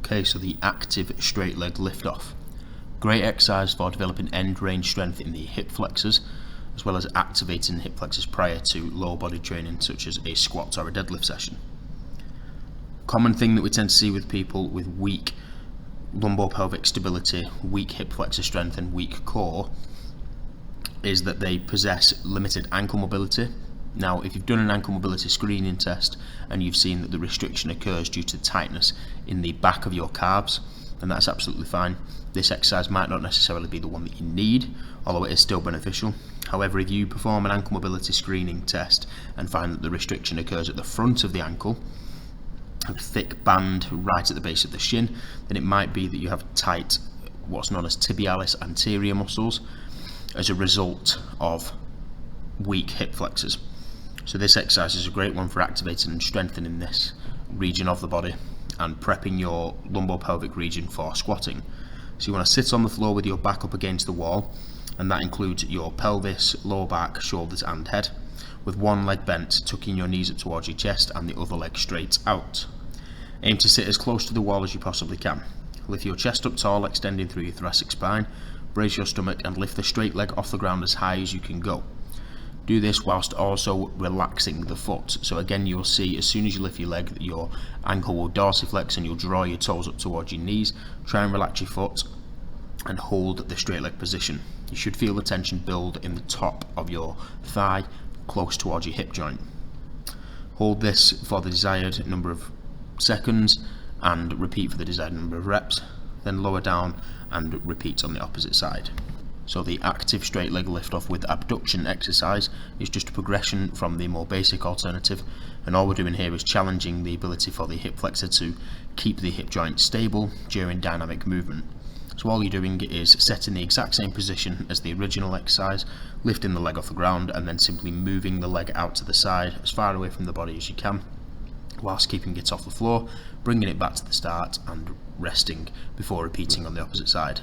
Okay, so the active straight leg lift off. Great exercise for developing end range strength in the hip flexors, as well as activating hip flexors prior to lower body training such as a squat or a deadlift session. Common thing that we tend to see with people with weak lumbopelvic stability, weak hip flexor strength and weak core is that they possess limited ankle mobility. Now, if you've done an ankle mobility screening test and you've seen that the restriction occurs due to tightness in the back of your calves, then that's absolutely fine. This exercise might not necessarily be the one that you need, although it is still beneficial. However, if you perform an ankle mobility screening test and find that the restriction occurs at the front of the ankle, a thick band right at the base of the shin, then it might be that you have tight, what's known as tibialis anterior muscles as a result of weak hip flexors. So this exercise is a great one for activating and strengthening this region of the body and prepping your lumbopelvic region for squatting. So you want to sit on the floor with your back up against the wall, and that includes your pelvis, lower back, shoulders and head, with one leg bent, tucking your knees up towards your chest and the other leg straight out. Aim to sit as close to the wall as you possibly can. Lift your chest up tall, extending through your thoracic spine, brace your stomach and lift the straight leg off the ground as high as you can go. Do this whilst also relaxing the foot. So again, you'll see as soon as you lift your leg that your ankle will dorsiflex and you'll draw your toes up towards your knees. Try and relax your foot and hold the straight leg position. You should feel the tension build in the top of your thigh, close towards your hip joint. Hold this for the desired number of seconds and repeat for the desired number of reps. Then lower down and repeat on the opposite side. So the active straight leg lift off with abduction exercise is just a progression from the more basic alternative, and all we're doing here is challenging the ability for the hip flexor to keep the hip joint stable during dynamic movement. So all you're doing is setting the exact same position as the original exercise, lifting the leg off the ground and then simply moving the leg out to the side as far away from the body as you can, whilst keeping it off the floor, bringing it back to the start and resting before repeating on the opposite side.